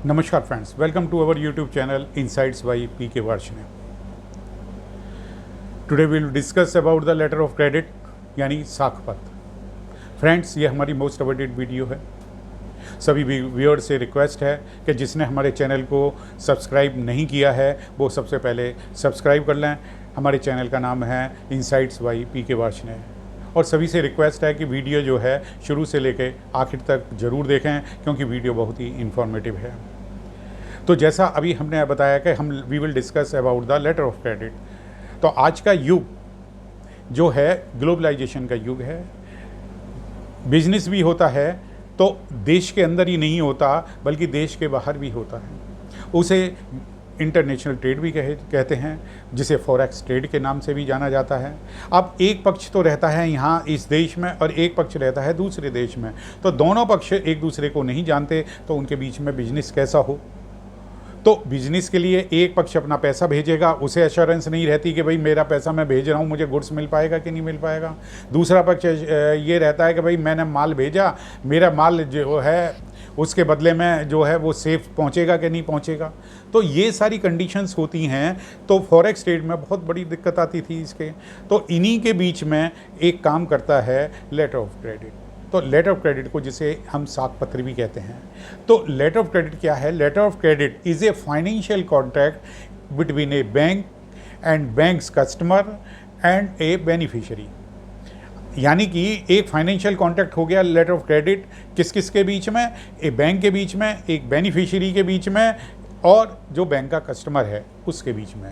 नमस्कार friends, welcome to our YouTube channel insights by PK Varshney. Today we will discuss about the letter of credit यानी साख पत्र। Friends, ये हमारी most awaited video है। सभी व्यूअर से रिक्वेस्ट है कि जिसने हमारे चैनल को सब्सक्राइब नहीं किया है वो सबसे पहले सब्सक्राइब कर लें। हमारे चैनल का नाम है इनसाइट्स बाय पीके वार्ष्णेय। और सभी से रिक्वेस्ट है कि वीडियो जो है शुरू से लेकर आखिर तक ज़रूर देखें, क्योंकि वीडियो बहुत ही इंफॉर्मेटिव है। तो जैसा अभी हमने बताया कि we will discuss about the letter of credit. तो आज का युग जो है ग्लोबलाइजेशन का युग है। बिजनेस भी होता है तो देश के अंदर ही नहीं होता बल्कि देश के बाहर भी होता है। उसे इंटरनेशनल ट्रेड भी कहते हैं, जिसे फॉरेक्स ट्रेड के नाम से भी जाना जाता है। अब एक पक्ष तो रहता है यहाँ इस देश में और एक पक्ष रहता है दूसरे देश में, तो दोनों पक्ष एक दूसरे को नहीं जानते, तो उनके बीच में बिजनेस कैसा हो। तो बिजनेस के लिए एक पक्ष अपना पैसा भेजेगा, उसे एश्योरेंस नहीं रहती कि भाई मेरा पैसा मैं भेज रहा हूँ, मुझे गुड्स मिल पाएगा कि नहीं मिल पाएगा। दूसरा पक्ष ये रहता है कि भाई मैंने माल भेजा, मेरा माल जो है उसके बदले में जो है वो सेफ पहुँचेगा कि नहीं पहुँचेगा। तो ये सारी कंडीशंस होती हैं। तो फॉरेक्स ट्रेड में बहुत बड़ी दिक्कत आती थी इसके। तो इन्हीं के बीच में एक काम करता है लेटर ऑफ क्रेडिट। तो लेटर ऑफ क्रेडिट को जिसे हम साख पत्र भी कहते हैं। तो लेटर ऑफ क्रेडिट क्या है? Letter of credit is a financial contract between a bank and bank's customer and a beneficiary. यानी कि एक फाइनेंशियल कॉन्ट्रैक्ट हो गया लेटर ऑफ क्रेडिट किस किस के बीच में? एक बैंक के बीच में, एक बेनिफिशियरी के बीच में, और जो बैंक का कस्टमर है उसके बीच में।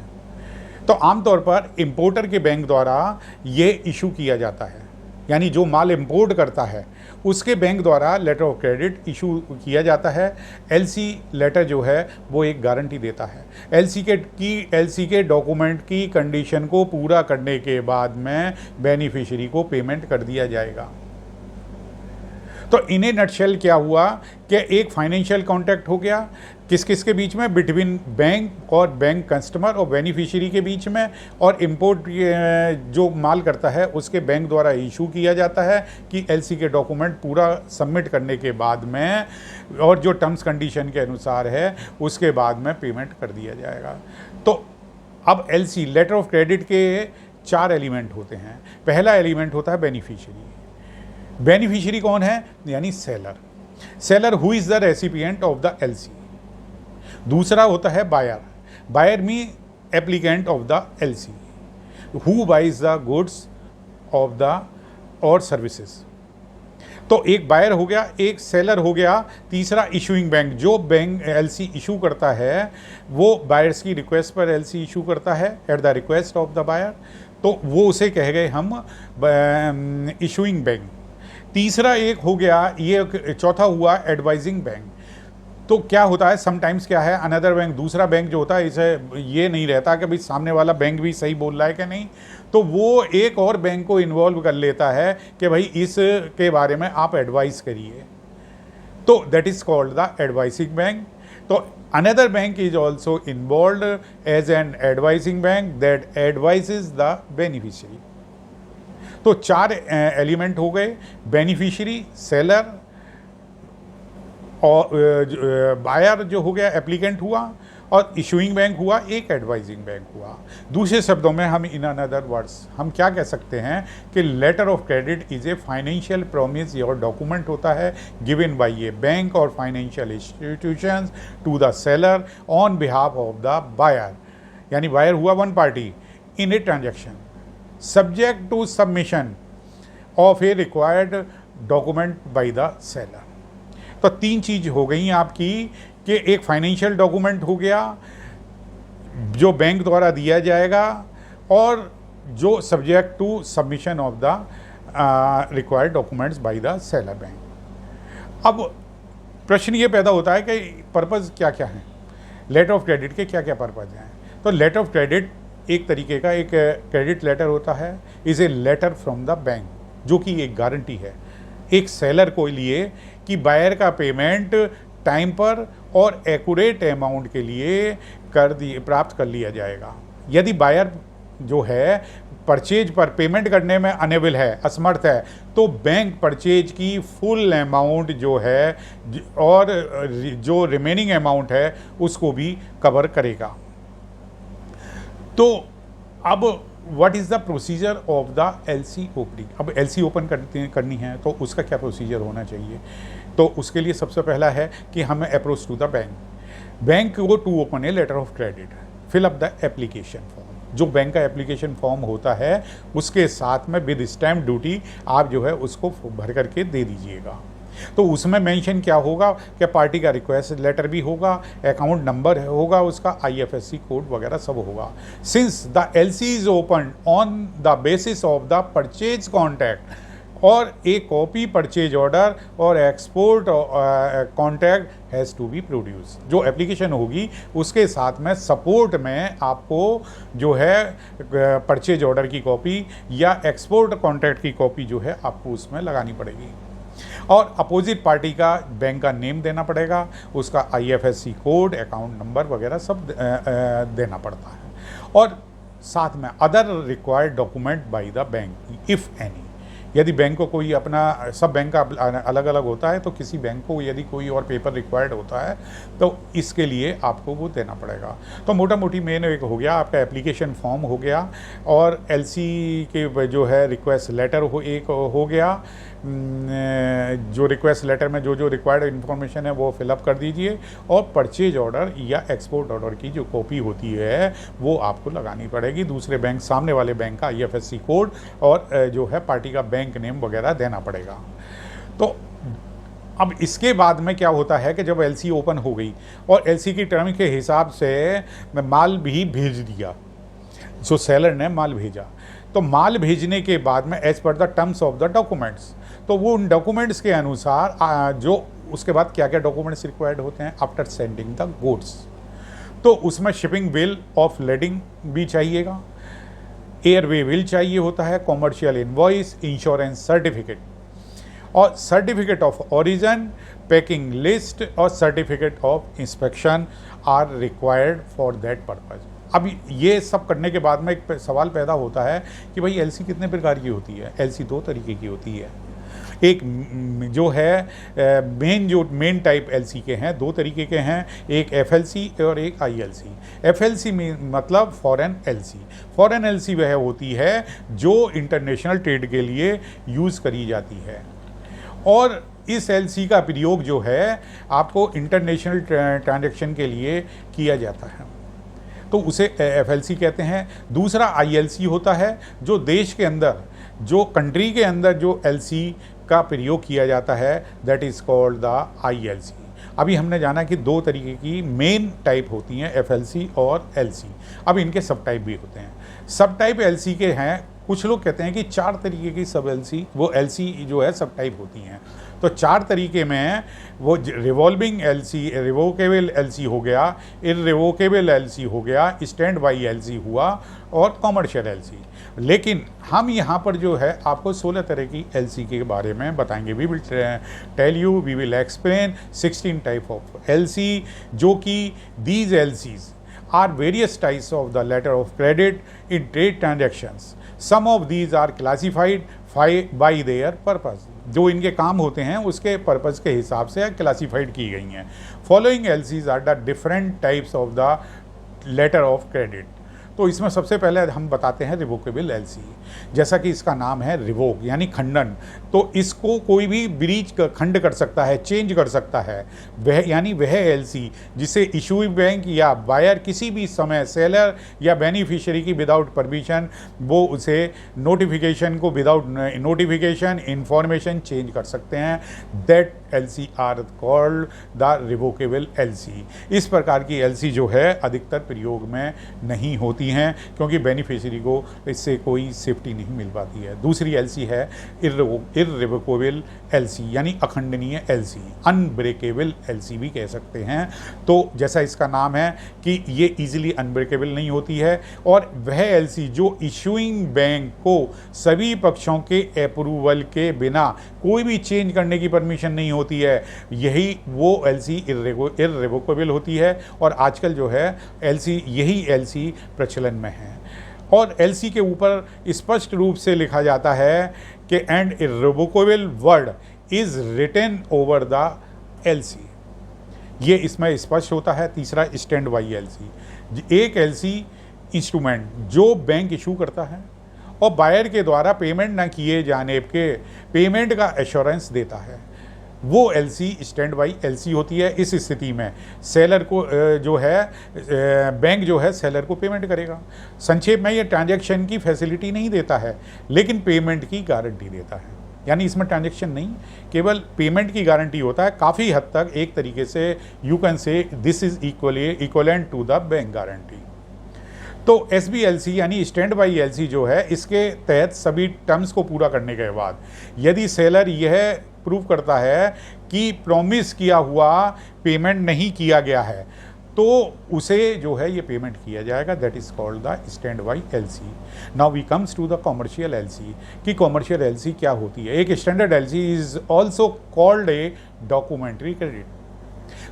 तो आमतौर पर इंपोर्टर के बैंक द्वारा ये इशू किया जाता है, यानी जो माल इंपोर्ट करता है उसके बैंक द्वारा लेटर ऑफ क्रेडिट इशू किया जाता है। एलसी लेटर जो है वो एक गारंटी देता है। एलसी के डॉक्यूमेंट की कंडीशन को पूरा करने के बाद में बेनिफिशियरी को पेमेंट कर दिया जाएगा। तो इन ए नटशेल क्या हुआ कि एक फाइनेंशियल कॉन्ट्रैक्ट हो गया किस किस के बीच में? बिटवीन बैंक और बैंक कस्टमर और बेनिफिशियरी के बीच में। और इंपोर्ट जो माल करता है उसके बैंक द्वारा इशू किया जाता है कि एलसी के डॉक्यूमेंट पूरा सबमिट करने के बाद में और जो टर्म्स कंडीशन के अनुसार है उसके बाद में पेमेंट कर दिया जाएगा। तो अब एलसी लेटर ऑफ क्रेडिट के 4 एलिमेंट होते हैं। पहला एलिमेंट होता है बेनिफिशियरी। बेनिफिशियरी कौन है? यानी seller. Seller who is the recipient of the LC. दूसरा होता है buyer. Buyer mean applicant of the LC who buys the goods of the और सर्विसेज। तो एक बायर हो गया, एक सेलर हो गया। तीसरा इशूइंग बैंक, जो बैंक एलसी इशू करता है वो बायर्स की रिक्वेस्ट पर एलसी इशू करता है at the request of the buyer, तो वो उसे कह गए हम इशूइंग बैंक। तीसरा एक हो गया, ये चौथा हुआ एडवाइजिंग बैंक। तो क्या होता है समटाइम्स क्या है, अनदर बैंक, दूसरा बैंक जो होता है इसे ये नहीं रहता कि भाई सामने वाला बैंक भी सही बोल रहा है कि नहीं, तो वो एक और बैंक को इन्वॉल्व कर लेता है कि भाई इस के बारे में आप एडवाइस करिए। तो that is called the advising bank. तो another bank is also involve as an advising bank that advises the beneficiary. तो 4 एलिमेंट हो गए, बेनिफिशियरी, सेलर और बायर जो हो गया एप्लीकेंट हुआ, और इशूइंग बैंक हुआ, एक एडवाइजिंग बैंक हुआ। दूसरे शब्दों में हम इन अनदर वर्ड्स हम क्या कह सकते हैं कि letter of credit is a financial promise और डॉक्यूमेंट होता है गिवन बाय ए बैंक और financial institutions to the seller on behalf of the buyer. यानी बायर हुआ one party in a transaction subject to submission of a required document by the seller. तो 3 चीज़ हो गई आपकी कि एक फाइनेंशियल डॉक्यूमेंट हो गया जो बैंक द्वारा दिया जाएगा, और जो subject to submission of the required documents by the seller bank. अब प्रश्न ये पैदा होता है कि पर्पज़ क्या क्या है, लेटर ऑफ क्रेडिट के क्या क्या पर्पज़ हैं। तो लेटर ऑफ क्रेडिट एक तरीके का एक क्रेडिट लेटर होता है, is a letter from the bank, जो कि एक गारंटी है एक सेलर को लिए कि बायर का पेमेंट टाइम पर और एक्यूरेट अमाउंट के लिए प्राप्त कर लिया जाएगा। यदि बायर जो है परचेज पर पेमेंट करने में अनेबल है, असमर्थ है, तो बैंक परचेज की फुल अमाउंट जो है और जो रिमेनिंग अमाउंट है उसको भी कवर करेगा। तो अब what is the procedure of the LC opening. अब एलसी ओपन करनी है तो उसका क्या प्रोसीजर होना चाहिए। तो उसके लिए सबसे पहला है कि हमें अप्रोच टू द बैंक को to open a letter of credit, fill up the application form. जो बैंक का एप्लीकेशन फॉर्म होता है उसके साथ में विद स्टैम्प ड्यूटी आप जो है उसको भर करके दे दीजिएगा। तो उसमें मेंशन क्या होगा कि पार्टी का रिक्वेस्ट लेटर भी होगा, अकाउंट नंबर होगा, उसका IFSC कोड वगैरह सब होगा। Since the LC is open on the basis of the purchase contract और ए कॉपी परचेज ऑर्डर और export contract has to be produce. जो एप्लीकेशन होगी उसके साथ में सपोर्ट में आपको जो है परचेज ऑर्डर की कॉपी या एक्सपोर्ट कॉन्ट्रैक्ट की कॉपी जो है आपको उसमें लगानी पड़ेगी और अपोजिट पार्टी का बैंक का नेम देना पड़ेगा, उसका IFSC कोड, अकाउंट नंबर वगैरह सब देना पड़ता है और साथ में other required document by the bank if any. यदि बैंक को कोई अपना, सब बैंक का अलग अलग होता है, तो किसी बैंक को यदि कोई और पेपर रिक्वायर्ड होता है तो इसके लिए आपको वो देना पड़ेगा। तो मोटा मोटी मेन एक हो गया, आपका एप्लीकेशन फॉर्म हो गया और LC के जो है रिक्वेस्ट लेटर एक हो गया। जो रिक्वेस्ट लेटर में जो रिक्वायर्ड इन्फॉर्मेशन है वो फिलअप कर दीजिए और परचेज ऑर्डर या एक्सपोर्ट ऑर्डर की जो कॉपी होती है वो आपको लगानी पड़ेगी। दूसरे बैंक, सामने वाले बैंक का IFSC कोड और जो है पार्टी का बैंक नेम वगैरह देना पड़ेगा। तो अब इसके बाद में क्या होता है कि जब LC ओपन हो गई और LC की टर्म के हिसाब से माल भी भेज दिया, जो सेलर ने माल भेजा, तो माल भेजने के बाद में as per the terms of the documents, तो वो उन डॉक्यूमेंट्स के अनुसार जो उसके बाद क्या क्या डॉक्यूमेंट्स रिक्वायर्ड होते हैं आफ्टर सेंडिंग द गुड्स। तो उसमें शिपिंग बिल ऑफ लेडिंग भी चाहिएगा, एयरवे बिल चाहिए होता है, कॉमर्शियल इनवॉइस, इंश्योरेंस सर्टिफिकेट और certificate of origin, packing list और certificate of inspection are required for that purpose. अब ये सब करने के बाद में एक सवाल पैदा होता है कि भाई LC कितने प्रकार की होती है। LC दो तरीके की होती है। एक जो है मेन टाइप LC के हैं, दो तरीके के हैं, एक FLC और एक ILC। FLC में मतलब फॉरेन LC। फॉरेन LC वह होती है जो इंटरनेशनल ट्रेड के लिए यूज़ करी जाती है और इस LC का प्रयोग जो है आपको इंटरनेशनल ट्रांजैक्शन के लिए किया जाता है, तो उसे FLC कहते हैं। दूसरा ILC होता है जो देश के अंदर, जो कंट्री के अंदर जो LC का प्रयोग किया जाता है, that is called the ILC। अभी हमने जाना कि दो तरीके की मेन टाइप होती हैं, FLC और LC। अब इनके सब टाइप भी होते हैं। सब टाइप LC के हैं, कुछ लोग कहते हैं कि 4 तरीके की सब LC, वो LC जो है सब टाइप होती हैं। तो 4 तरीके में वो रिवॉल्विंग LC, रिवोकेबल LC हो गया, इररिवोकेबल LC हो गया, स्टैंड बाई LC हुआ और कॉमर्शियल LC। लेकिन हम यहाँ पर जो है आपको 16 तरह की LC के बारे में बताएंगे। We will tell you, we will explain 16 type of LC, जो कि these LCs are various types of the letter of credit in trade transactions. Some of these are classified by their purpose. जो इनके काम होते हैं उसके purpose के हिसाब से क्लासीफाइड की गई हैं। Following LCs are the different types of the letter of credit. तो इसमें सबसे पहले हम बताते हैं रिवोकेबल LC। जैसा कि इसका नाम है रिवोक यानी खंडन, तो इसको कोई भी ब्रीच खंड कर सकता है, चेंज कर सकता है। वह यानी वह LC जिसे इशूइंग बैंक या बायर किसी भी समय सेलर या बेनिफिशियरी की विदाउट परमिशन वो उसे नोटिफिकेशन को विदाउट नोटिफिकेशन इंफॉर्मेशन चेंज कर सकते हैं। That LC are called the revocable LC। इस प्रकार की LC जो है अधिकतर प्रयोग में नहीं होती हैं क्योंकि बेनिफिशियरी को इससे कोई सेफ्टी नहीं मिल पाती है। दूसरी LC है इररिवोकेबल LC यानी अखंडनीय LC, अनब्रेकेबल LC भी कह सकते हैं। तो जैसा इसका नाम है कि ये इजीली अनब्रेकेबल नहीं होती है और वह LC जो इशूइंग बैंक को सभी पक्षों के अप्रूवल के बिना कोई भी चेंज करने की परमिशन नहीं होती है, यही वो LC इररिवोकेबल होती है। और आजकल जो है LC, यही LC प्रचलन में है। और एलसी के ऊपर स्पष्ट रूप से लिखा जाता है कि and irrevocable word is written over the LC. ये इसमें स्पष्ट होता है। तीसरा, स्टैंड बाई एलसी। एक एलसी इंस्ट्रूमेंट जो बैंक इशू करता है और बायर के द्वारा पेमेंट ना किए जाने के पेमेंट का एश्योरेंस देता है, वो एलसी स्टैंड बाई एलसी होती है। इस स्थिति में सेलर को जो है बैंक जो है सेलर को पेमेंट करेगा। संक्षेप में ये ट्रांजैक्शन की फैसिलिटी नहीं देता है लेकिन पेमेंट की गारंटी देता है। यानी इसमें ट्रांजैक्शन नहीं, केवल पेमेंट की गारंटी होता है। काफ़ी हद तक एक तरीके से you can say this is equivalent to the bank guarantee. तो SBLC यानी स्टैंड बाई एलसी जो है, इसके तहत सभी टर्म्स को पूरा करने के बाद यदि सेलर यह प्रूव करता है कि प्रॉमिस किया हुआ पेमेंट नहीं किया गया है तो उसे जो है ये पेमेंट किया जाएगा। That is called the stand by LC. Now we comes to the commercial LC कि कॉमर्शियल एलसी क्या होती है। एक standard LC is also called a documentary credit.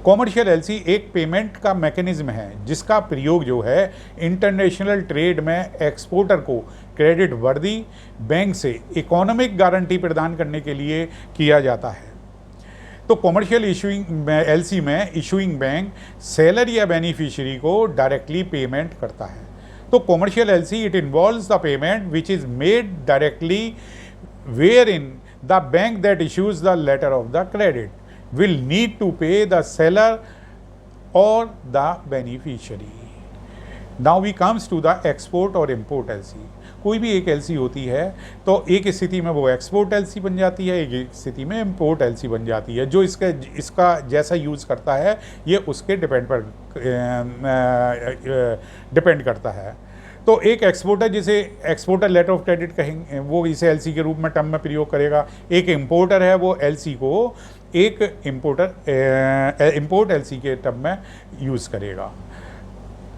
Commercial LC एक पेमेंट का मैकेनिज्म है जिसका प्रयोग जो है इंटरनेशनल ट्रेड में एक्सपोर्टर को क्रेडिट वर्दी बैंक से इकोनॉमिक गारंटी प्रदान करने के लिए किया जाता है। तो कॉमर्शियल इशूइंग एलसी में इशूइंग बैंक सेलर या बेनिफिशियरी को डायरेक्टली पेमेंट करता है। तो commercial LC it involves the payment which is made directly where in the bank that issues the letter of the credit will need to pay the seller or the beneficiary. Now we comes to the export और import LC। कोई भी एक LC होती है तो एक स्थिति में वो एक्सपोर्ट LC बन जाती है, एक स्थिति में इम्पोर्ट LC बन जाती है। जो इसका जैसा यूज़ करता है ये उसके डिपेंड करता है। तो एक एक्सपोर्टर जिसे एक्सपोर्टर लेटर ऑफ क्रेडिट कहेंगे वो इसे एलसी के रूप में टर्म में प्रयोग करेगा। एक इम्पोर्टर है वो एलसी को एक इम्पोर्ट एलसी के टर्म में यूज़ करेगा।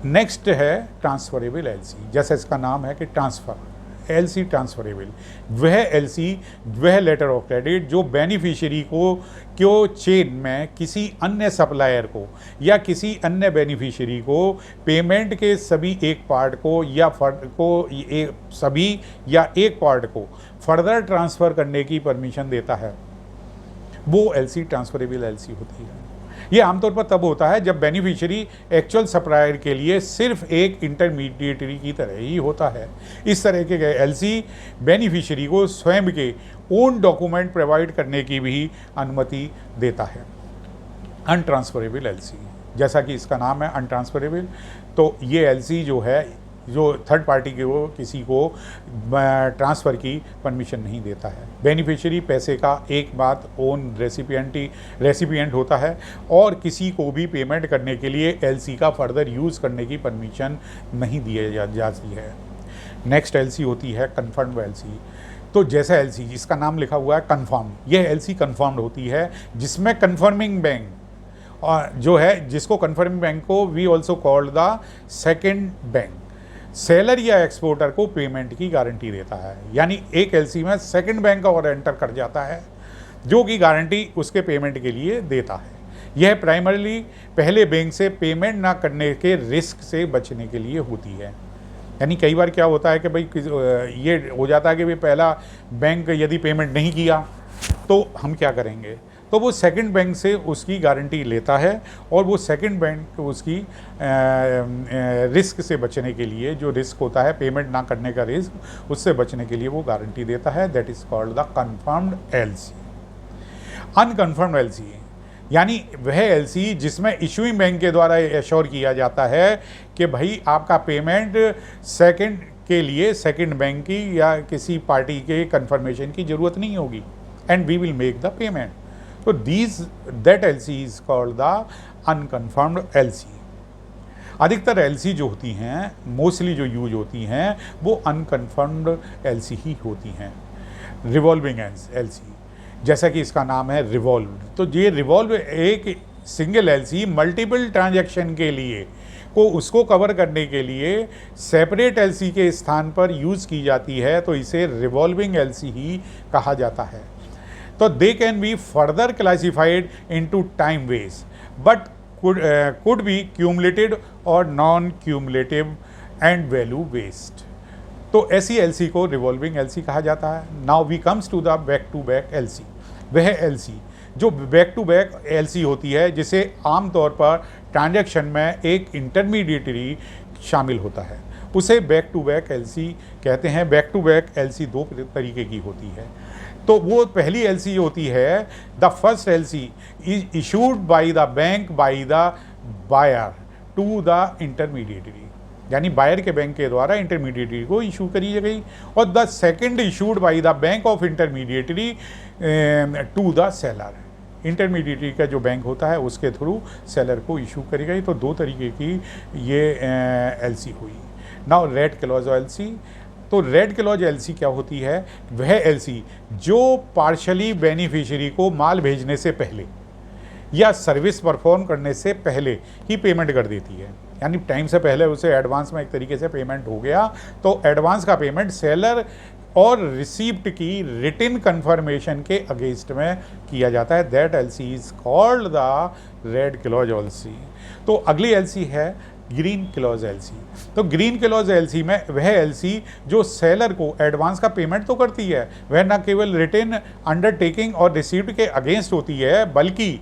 नेक्स्ट है ट्रांसफरेबल एलसी। जैसे इसका नाम है कि ट्रांसफ़र एलसी ट्रांसफरेबल, वह एलसी वह लेटर ऑफ क्रेडिट जो बेनिफिशियरी को चेन में किसी अन्य सप्लायर को या किसी अन्य बेनिफिशियरी को पेमेंट के सभी एक पार्ट को या सभी या एक पार्ट को फर्दर ट्रांसफ़र करने की परमिशन देता है, वो एलसी ट्रांसफरेबल एलसी होती है। ये आमतौर पर तब होता है जब बेनिफिशियरी एक्चुअल सप्लायर के लिए सिर्फ एक इंटरमीडिएटरी की तरह ही होता है। इस तरह के एलसी बेनिफिशियरी को स्वयं के ओन डॉक्यूमेंट प्रोवाइड करने की भी अनुमति देता है। अनट्रांसफरेबल एलसी, जैसा कि इसका नाम है अनट्रांसफरेबल, तो ये एलसी जो है जो थर्ड पार्टी के वो किसी को ट्रांसफ़र की परमिशन नहीं देता है। बेनिफिशियरी पैसे का एक बात ओन रेसिपिएंट होता है और किसी को भी पेमेंट करने के लिए एलसी का फर्दर यूज़ करने की परमिशन नहीं दी जाती है। नेक्स्ट एलसी होती है कन्फर्म्ड एलसी। तो जैसा एलसी जिसका नाम लिखा हुआ है कन्फर्म, यह एलसी कन्फर्म्ड होती है जिसमें कन्फर्मिंग बैंक और जो है जिसको कन्फर्मिंग बैंक को we also called the second bank seller या एक्सपोर्टर को पेमेंट की गारंटी देता है। यानी एक एलसी में सेकंड बैंक और एंटर कर जाता है जो कि गारंटी उसके पेमेंट के लिए देता है। यह प्राइमरीली पहले बैंक से पेमेंट ना करने के रिस्क से बचने के लिए होती है। यानी कई बार क्या होता है कि भाई ये हो जाता है कि भाई पहला बैंक यदि पेमेंट नहीं किया तो हम क्या करेंगे, तो वो सेकंड बैंक से उसकी गारंटी लेता है और वो सेकंड बैंक उसकी रिस्क से बचने के लिए, जो रिस्क होता है पेमेंट ना करने का रिस्क, उससे बचने के लिए वो गारंटी देता है। That is called the confirmed LC. Unconfirmed LC यानी वह एलसी जिसमें इशूइंग बैंक के द्वारा एश्योर किया जाता है कि भाई आपका पेमेंट सेकंड के लिए सेकंड बैंक की या किसी पार्टी के कन्फर्मेशन की ज़रूरत नहीं होगी and we will make the payment. तो that LC is called the unconfirmed LC. अधिकतर एलसी जो होती हैं मोस्टली जो यूज होती हैं वो अनकन्फर्म्ड एलसी ही होती हैं। रिवॉल्विंग एलसी, जैसा कि इसका नाम है रिवॉल्व, तो ये रिवॉल्व एक सिंगल एलसी मल्टीपल ट्रांजैक्शन के लिए को उसको कवर करने के लिए सेपरेट एलसी के स्थान पर यूज़ की जाती है, तो इसे रिवॉल्विंग एलसी ही कहा जाता है। तो they can be further classified into time ways but could be cumulative or non-cumulative and value based। तो ऐसी एलसी को रिवॉल्विंग एलसी कहा जाता है। Now we comes to the back to back LC. वह एलसी जो बैक टू बैक एलसी होती है, जिसे आमतौर पर ट्रांजैक्शन में एक इंटरमीडिएटरी शामिल होता है, उसे बैक टू बैक एलसी कहते हैं। बैक टू बैक एलसी दो तरीके की होती है। तो वो पहली एलसी होती है, the first LC is issued by the bank by the buyer to the intermediatory, यानी बायर के बैंक के द्वारा इंटरमीडिएटरी को इशू करी गई। और the second issued by the bank of intermediatory to the seller, intermediatory का जो बैंक होता है उसके थ्रू सेलर को इशू करी गई। तो दो तरीके की ये एलसी हुई। Now red clause LC. तो रेड क्लॉज एलसी क्या होती है? वह एलसी जो पार्शली बेनिफिशियरी को माल भेजने से पहले या सर्विस परफॉर्म करने से पहले ही पेमेंट कर देती है, यानी टाइम से पहले उसे एडवांस में एक तरीके से पेमेंट हो गया, तो एडवांस का पेमेंट सेलर और रिसीप्ट की रिटन कन्फर्मेशन के अगेंस्ट में किया जाता है। That LC is called the red clause LC. तो अगली एलसी है ग्रीन क्लॉज एलसी। तो ग्रीन क्लॉज एलसी में वह एलसी जो सेलर को एडवांस का पेमेंट तो करती है, वह न केवल रिटन अंडरटेकिंग और रिसीप्ट के अगेंस्ट होती है, बल्कि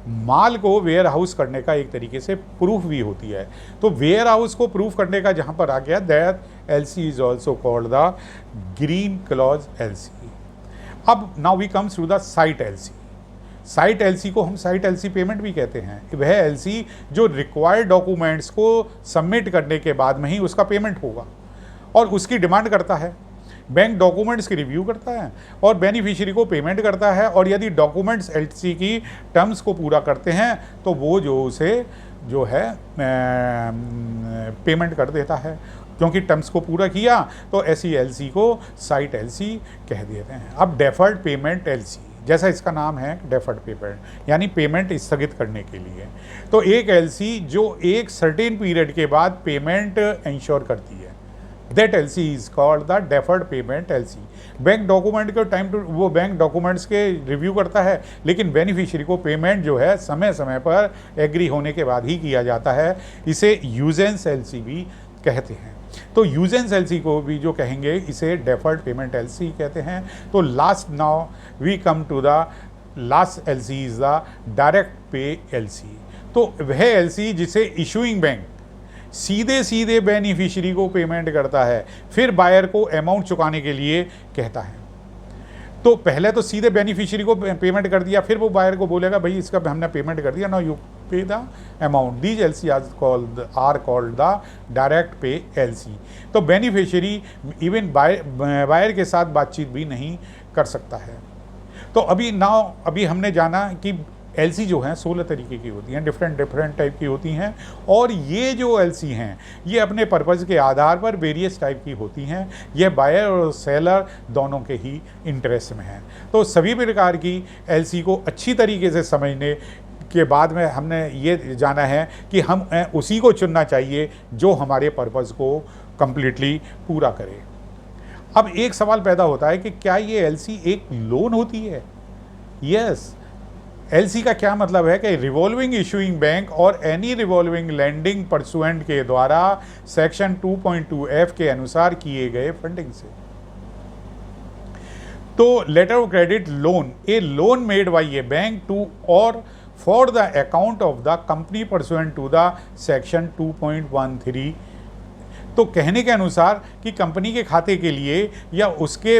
माल को वेयर हाउस करने का एक तरीके से प्रूफ भी होती है। तो वेयर हाउस को प्रूफ करने का जहां पर आ गया, that LC is also called the green clause LC. अब now we comes to the sight LC. Sight LC को हम साइट एलसी पेमेंट भी कहते हैं। वह एलसी जो रिक्वायर्ड डॉक्यूमेंट्स को सबमिट करने के बाद में ही उसका पेमेंट होगा और उसकी डिमांड करता है। बैंक डॉक्यूमेंट्स की रिव्यू करता है और बेनिफिशियरी को पेमेंट करता है, और यदि डॉक्यूमेंट्स एलसी की टर्म्स को पूरा करते हैं तो वो जो उसे जो है पेमेंट कर देता है। क्योंकि टर्म्स को पूरा किया तो ऐसी एलसी को साइट एलसी कह देते हैं। अब डेफर्ड पेमेंट एलसी, जैसा इसका नाम है डेफर्ड पेमेंट, यानी पेमेंट स्थगित करने के लिए। तो एक एलसी जो एक सर्टेन पीरियड के बाद पेमेंट इंश्योर करती है, that LC is called the deferred payment LC. Bank document के टाइम टू वो बैंक डॉक्यूमेंट्स के रिव्यू करता है, लेकिन बेनिफिशियरी को पेमेंट जो है समय समय पर एग्री होने के बाद ही किया जाता है। इसे यूजेंस एलसी भी कहते हैं। तो यूजेंस एलसी को भी जो कहेंगे, इसे डेफर्ड पेमेंट एलसी कहते हैं। तो last now we come to the last LC is the direct pay LC. तो वह एलसी जिसे इशूइंग बैंक सीधे सीधे बेनिफिशियरी को पेमेंट करता है, फिर बायर को अमाउंट चुकाने के लिए कहता है। तो पहले तो सीधे बेनिफिशियरी को पेमेंट कर दिया, फिर वो बायर को बोलेगा भाई इसका हमने पेमेंट कर दिया, now you pay the amount. These LC are called the direct pay LC. तो बेनिफिशियरी इवन बायर के साथ बातचीत भी नहीं कर सकता है। तो अभी हमने जाना कि एलसी जो हैं 16 तरीके की होती हैं, डिफरेंट टाइप की होती हैं, और ये जो एलसी हैं ये अपने पर्पज़ के आधार पर वेरियस टाइप की होती हैं। यह बायर और सेलर दोनों के ही इंटरेस्ट में हैं। तो सभी प्रकार की एलसी को अच्छी तरीके से समझने के बाद में हमने ये जाना है कि हम उसी को चुनना चाहिए जो हमारे पर्पज़ को कम्प्लीटली पूरा करे। अब एक सवाल पैदा होता है कि क्या ये एलसी एक लोन होती है? यस। एलसी का क्या मतलब है कि रिवॉल्विंग इशूइंग बैंक और एनी रिवॉल्विंग लैंडिंग परसुएंट के द्वारा सेक्शन 2.2F के अनुसार किए गए फंडिंग से। तो letter of credit loan, a loan made by a bank to or for the account of the company pursuant to the section 2.13। तो कहने के अनुसार कि कंपनी के खाते के लिए या उसके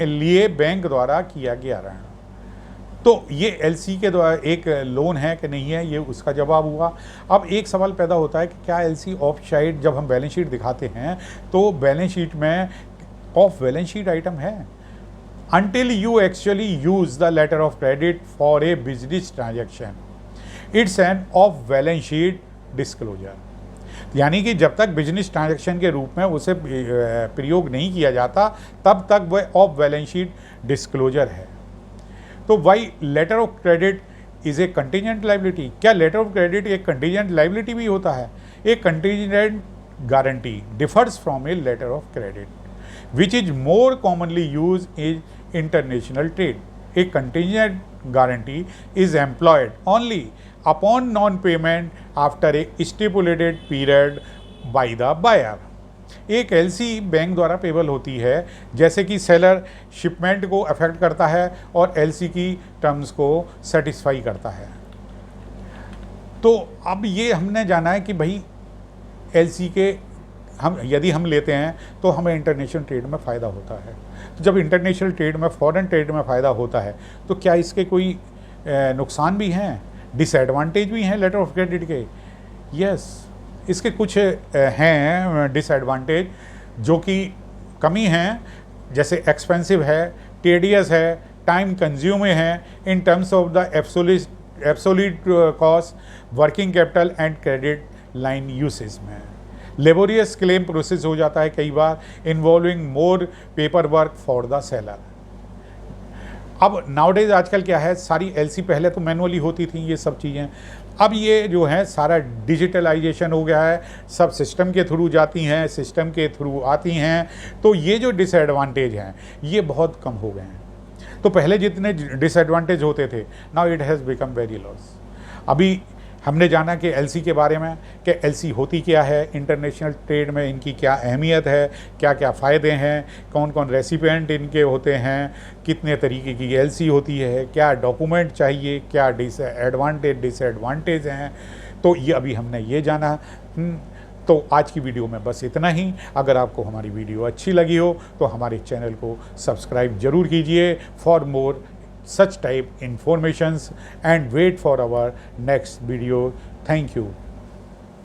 लिए बैंक द्वारा किया गया ऋण। तो ये एलसी के द्वारा एक लोन है कि नहीं है, ये उसका जवाब हुआ। अब एक सवाल पैदा होता है कि क्या एलसी ऑफ साइड, जब हम बैलेंस शीट दिखाते हैं तो बैलेंस शीट में ऑफ बैलेंस शीट आइटम है? until you actually use the letter of credit for a business transaction, it's an off balance sheet disclosure। यानी कि जब तक बिजनेस ट्रांजैक्शन के रूप में उसे प्रयोग नहीं किया जाता तब तक वह ऑफ बैलेंस शीट डिस्क्लोजर है। तो why letter of credit is a contingent liability? क्या लेटर ऑफ क्रेडिट एक कंटीजेंट लाइबिलिटी भी होता है? एक contingent guarantee differs from a letter of credit which is more commonly use in international trade. A contingent guarantee is employed only upon non-payment after a stipulated period by the buyer। एक LC bank द्वारा payable होती है, जैसे कि seller shipment को affect करता है और एलसी की टर्म्स को सेटिस्फाई करता है। तो अब ये हमने जाना है कि भाई एलसी के यदि हम लेते हैं तो हमें इंटरनेशनल ट्रेड में फ़ायदा होता है। तो जब इंटरनेशनल ट्रेड में, फॉरेन ट्रेड में फ़ायदा होता है, तो क्या इसके कोई नुकसान भी हैं, डिसएडवांटेज भी हैं लेटर ऑफ क्रेडिट के? यस, इसके कुछ हैं डिसएडवांटेज जो कि कमी हैं, जैसे एक्सपेंसिव है, टेडियस है, टाइम कंज्यूमिंग है in terms of the absolute cost, working capital and credit line usage में। लेबोरियस क्लेम प्रोसेस हो जाता है कई बार, involving more paper work for the seller. अब नाउडेज आजकल क्या है, सारी एलसी पहले तो मैनुअली होती थी ये सब चीज़ें, अब ये जो है सारा डिजिटलाइजेशन हो गया है, सब सिस्टम के थ्रू जाती हैं, सिस्टम के थ्रू आती हैं। तो ये जो डिसएडवांटेज हैं ये बहुत कम हो गए हैं। तो पहले जितने डिसएडवांटेज होते थे, now it has become very loss. अभी हमने जाना कि एलसी के बारे में, कि एलसी होती क्या है, इंटरनेशनल ट्रेड में इनकी क्या अहमियत है, क्या क्या फ़ायदे हैं, कौन कौन रेसिपिएंट इनके होते हैं, कितने तरीके की एलसी होती है, क्या डॉक्यूमेंट चाहिए, क्या डिसएडवांटेज हैं। तो ये अभी हमने ये जाना। तो आज की वीडियो में बस इतना ही। अगर आपको हमारी वीडियो अच्छी लगी हो तो हमारे चैनल को सब्सक्राइब ज़रूर कीजिए for more such type informations and wait for our next video. Thank you.